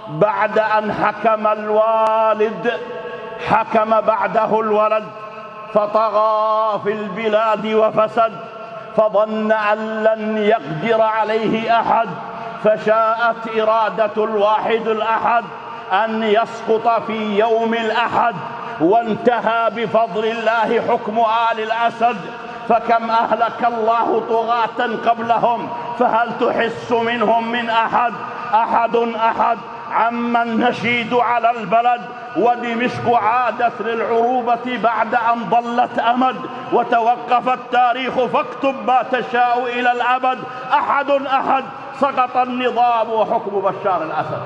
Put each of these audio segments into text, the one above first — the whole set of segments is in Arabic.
بعد أن حكم الوالد حكم بعده الولد فطغى في البلاد وفسد، فظن أن لن يقدر عليه أحد، فشاءت إرادة الواحد الأحد أن يسقط في يوم الأحد، وانتهى بفضل الله حكم آل الأسد. فكم أهلك الله طغاة قبلهم، فهل تحس منهم من أحد؟ أحد عمن نشيد على البلد، ودمشق عادت للعروبة بعد أن ضلت أمد، وتوقف التاريخ فاكتب ما تشاء إلى الأبد. أحد سقط النظام وحكم بشار الأسد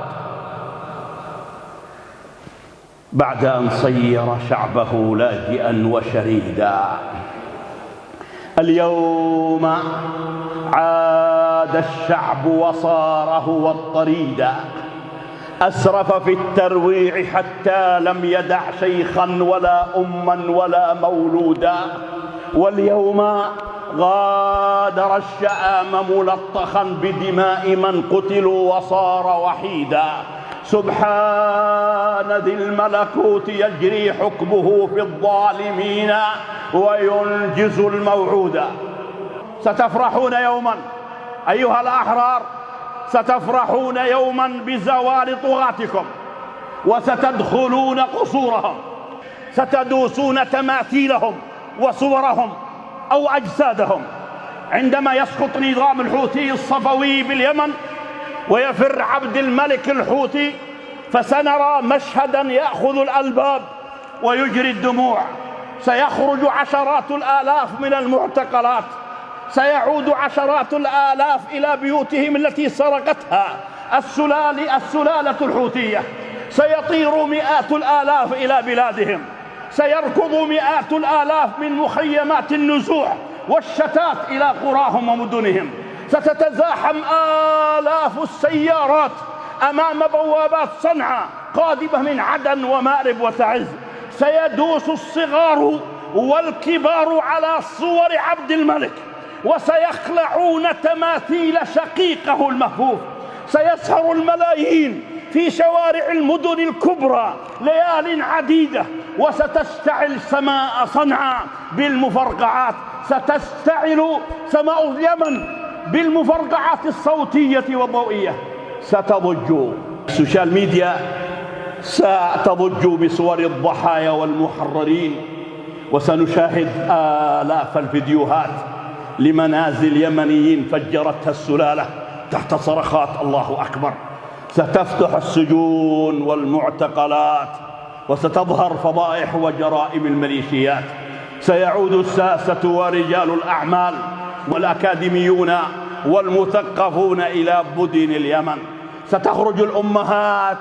بعد أن صير شعبه لاجئا وشريدا. اليوم عاد الشعب وصار هو الطريد، أسرف في الترويع حتى لم يدع شيخا ولا أما ولا مولودا. واليوم غادر الشآم ملطخا بدماء من قتلوا وصار وحيدا. سبحان ذي الملكوت يجري حكمه في الظالمين وينجز الموعودا. ستفرحون يوما أيها الأحرار، ستفرحون يوما بزوال طغاتكم، وستدخلون قصورهم، ستدوسون تماثيلهم وصورهم أو أجسادهم. عندما يسقط نظام الحوثي الصفوي باليمن ويفر عبد الملك الحوثي، فسنرى مشهدا يأخذ الألباب ويجري الدموع. سيخرج عشرات الآلاف من المعتقلات، سيعود عشرات الآلاف إلى بيوتهم التي سرقتها السلالة الحوثية، سيطير مئات الآلاف إلى بلادهم، سيركض مئات الآلاف من مخيمات النزوح والشتات إلى قراهم ومدنهم، ستتزاحم آلاف السيارات أمام بوابات صنعاء قادمة من عدن ومأرب وتعز، سيدوس الصغار والكبار على صور عبد الملك، وسيخلعون تماثيل شقيقه المهفوف. سيسهر الملايين في شوارع المدن الكبرى ليال عديدة، وستشتعل سماء صنعاء بالمفرقعات، ستشتعل سماء اليمن بالمفرقعات الصوتية والضوئية. ستضج السوشيال ميديا، ستضج بصور الضحايا والمحررين، وسنشاهد آلاف الفيديوهات لمنازل يمنيين فجرتها السلالة تحت صرخات الله أكبر. ستفتح السجون والمعتقلات، وستظهر فضائح وجرائم الميليشيات. سيعود الساسة ورجال الأعمال والأكاديميون والمثقفون إلى مدن اليمن. ستخرج الأمهات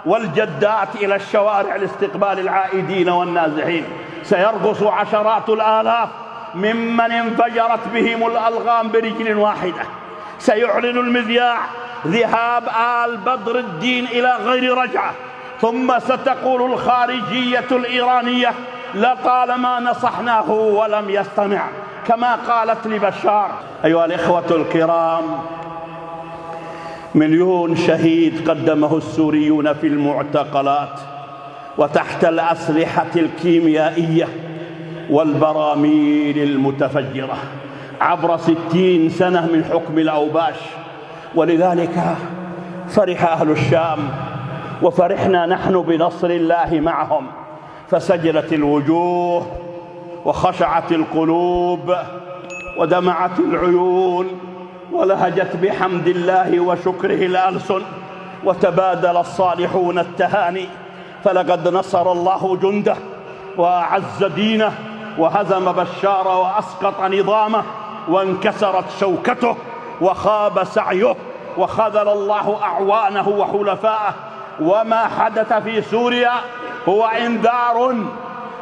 والجدات إلى الشوارع لاستقبال العائدين والنازحين. سيرقص عشرات الآلاف ممن انفجرت بهم الألغام برجل واحدة. سيعلن المذياع ذهاب آل بدر الدين إلى غير رجعة، ثم ستقول الخارجية الإيرانية لطالما نصحناه ولم يستمع، كما قالت لبشار. أيها الإخوة الكرام، 1,000,000 شهيد قدمه السوريون في المعتقلات وتحت الأسلحة الكيميائية والبراميل المتفجرة عبر 60 سنة من حكم الأوباش. ولذلك فرح أهل الشام وفرحنا نحن بنصر الله معهم، فسجلت الوجوه وخشعت القلوب ودمعت العيون ولهجت بحمد الله وشكره الألسن، وتبادل الصالحون التهاني. فلقد نصر الله جنده وأعز دينه، وهزم بشار وأسقط نظامه، وانكسرت شوكته وخاب سعيه، وخذل الله أعوانه وحلفائه. وما حدث في سوريا هو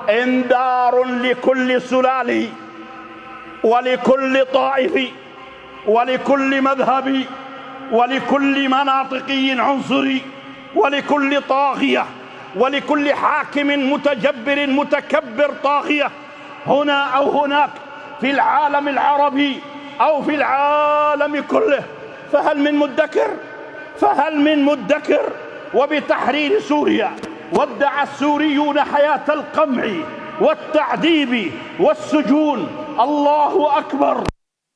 انذار لكل سلالي ولكل طائفي ولكل مذهبي ولكل مناطقي عنصري ولكل طاغية ولكل حاكم متجبر متكبر طاغية هنا أو هناك في العالم العربي أو في العالم كله. فهل من مدكر؟ وبتحرير سوريا، وادعى السوريون حياة القمع والتعذيب والسجون. الله أكبر.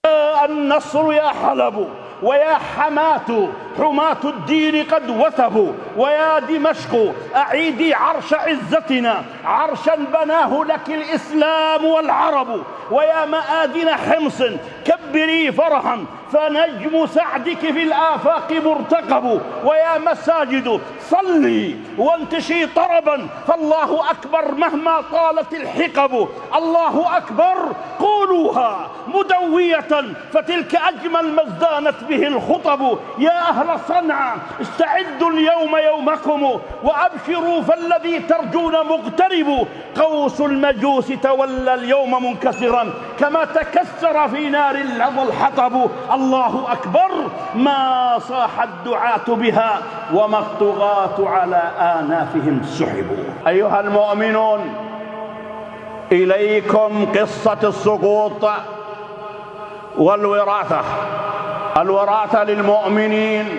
جاء النصر يا حلب، ويا حماة الدين قد وثبوا. ويا دمشق أعيدي عرش عزتنا، عرشا بناه لك الإسلام والعرب. ويا مآذن حمص كبري فرحا، فنجم سعدك في الآفاق مرتقب. ويا مساجد صلي وانتشي طربا، فالله أكبر مهما طالت الحقب. الله أكبر قولوها مدوية، فتلك أجمل ما ازدانت به الخطب. يا أهل صنعاء استعدوا اليوم يومكم، وأبشروا فالذي ترجون مقترب. قوس المجوس تولى اليوم منكسرا، كما تكسر في نار اللظى الحطب. الله أكبر ما صاح الدعاة بها، وما الطغاة على آنافهم سحبوا. أيها المؤمنون، إليكم قصة السقوط والوراثة. الوراثة للمؤمنين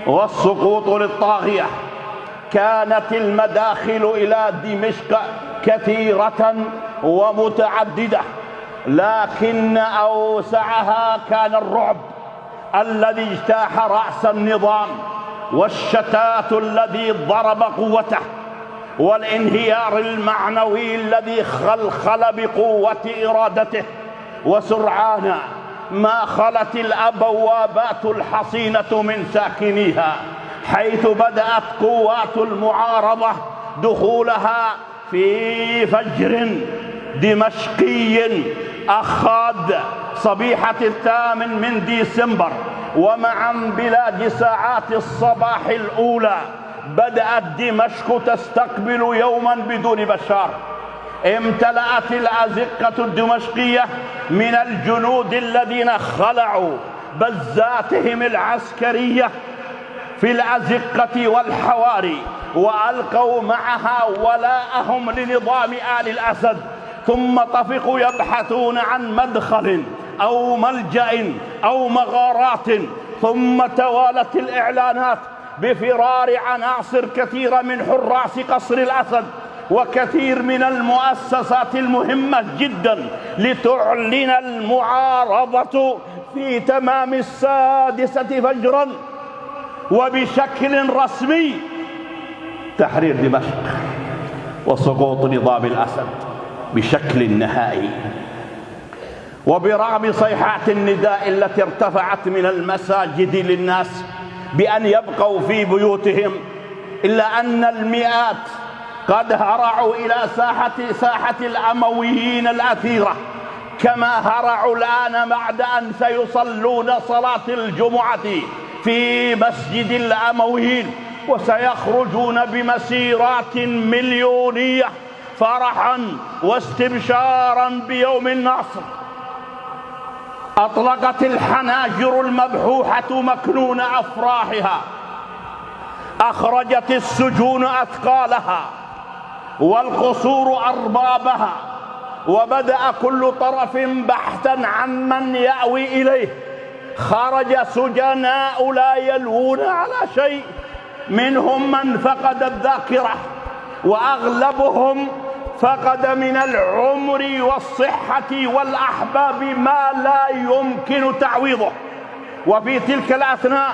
والسقوط للطاغية. كانت المداخل إلى دمشق كثيرة ومتعددة، لكن أوسعها كان الرعب الذي اجتاح رأس النظام، والشتات الذي ضرب قوته، والانهيار المعنوي الذي خلخل بقوة إرادته. وسرعان ما خلت الأبوابات الحصينة من ساكنيها، حيث بدأت قوات المعارضة دخولها في فجر دمشقي أخاذ صبيحة 8 من ديسمبر. ومع انبلاج ساعات الصباح الأولى بدأت دمشق تستقبل يوما بدون بشار. امتلأت الأزقة الدمشقية من الجنود الذين خلعوا بزاتهم العسكرية في الأزقة والحواري، وألقوا معها ولاءهم لنظام آل الأسد، ثم طفقوا يبحثون عن مدخل أو ملجأ أو مغارات. ثم توالت الإعلانات بفرار عناصر كثيرة من حراس قصر الأسد وكثير من المؤسسات المهمة جدا، لتعلن المعارضة في تمام 6 فجرا وبشكل رسمي تحرير دمشق وسقوط نظام الأسد بشكل نهائي. وبرغم صيحات النداء التي ارتفعت من المساجد للناس بأن يبقوا في بيوتهم، إلا أن المئات قد هرعوا إلى ساحة الأمويين الأثيرة، كما هرعوا الآن بعد أن سيصلون صلاة الجمعة في مسجد الأمويين، وسيخرجون بمسيرات مليونية فرحا واستبشارا بيوم النصر. أطلقت الحناجر المبحوحة مكنون أفراحها، أخرجت السجون أثقالها والقصور أربابها، وبدأ كل طرف بحثا عن من يأوي إليه. خرج سجناء لا يلوون على شيء، منهم من فقد الذاكرة، وأغلبهم فقد من العمر والصحة والأحباب ما لا يمكن تعويضه. وفي تلك الأثناء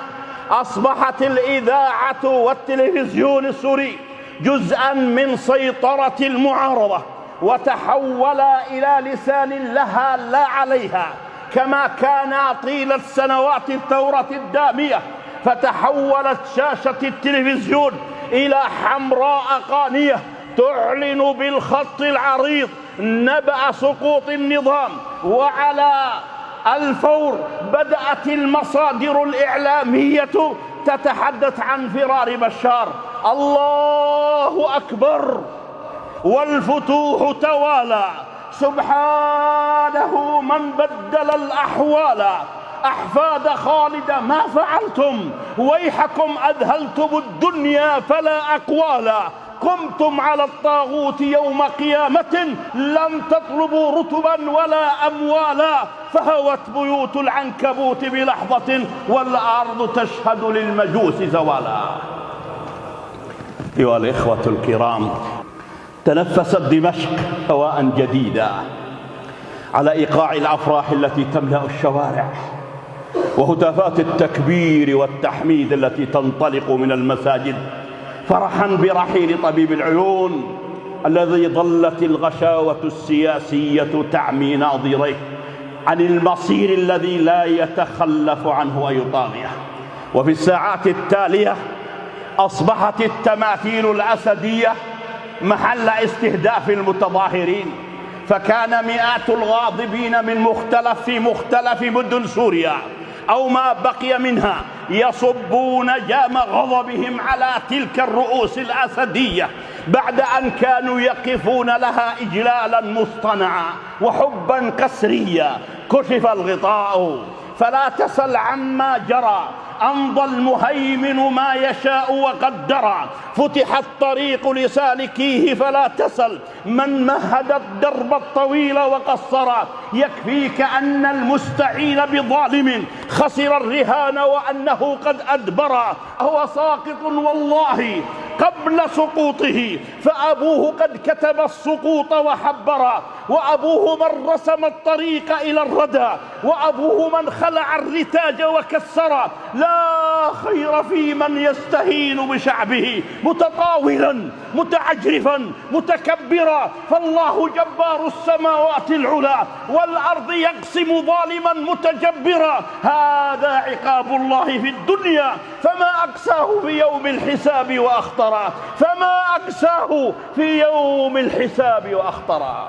أصبحت الإذاعة والتلفزيون السوري جزءا من سيطرة المعارضة، وتحولا إلى لسان لها لا عليها، كما كان طيلة سنوات الثورة الدامية. فتحولت شاشة التلفزيون إلى حمراء قانية تعلن بالخط العريض نبأ سقوط النظام. وعلى الفور بدأت المصادر الإعلامية تتحدث عن فرار بشار. الله أكبر، والفتوح توالى. سبحانه من بدل الأحوال. أحفاد خالد ما فعلتم، ويحكم أذهلتم الدنيا فلا أقوالا. قمتم على الطاغوت يوم قيامة، لم تطلبوا رتبا ولا أموالا. فهوت بيوت العنكبوت بلحظة، والأرض تشهد للمجوس زوالا. أيها الإخوة الكرام، تنفست دمشق هواء جديدا على إيقاع الأفراح التي تملأ الشوارع وهتافات التكبير والتحميد التي تنطلق من المساجد، فرحا برحيل طبيب العيون الذي ظلت الغشاوة السياسية تعمي ناظريه عن المصير الذي لا يتخلف عنه أي طاغية. وفي الساعات التالية أصبحت التماثيل الأسدية محل استهداف المتظاهرين، فكان مئات الغاضبين في مختلف مدن سوريا أو ما بقي منها يصبون جام غضبهم على تلك الرؤوس الأسدية بعد أن كانوا يقفون لها إجلالا مصطنعا وحبا قسريا. كشف الغطاء فلا تسل عما جرى، أمضى المهيمن ما يشاء وقدر، فتح الطريق لسالكيه فلا تسل من مهد الدرب الطويل وقصر. يكفيك أن المستعين بظالم خسر الرهان وأنه قد أدبر، هو ساقط والله قبل سقوطه فأبوه قد كتب السقوط وحبر، وأبوه من رسم الطريق إلى الردى، وأبوه من خلع الرتاج وكسر. لا خير في من يستهين بشعبه متطاولا متعجرفا متكبرا، فالله جبار السماوات العلى والأرض يقسم ظالما متجبرا. هذا عقاب الله في الدنيا فما أقساه في يوم الحساب وأخطرا، فما أقساه في يوم الحساب وأخطرا.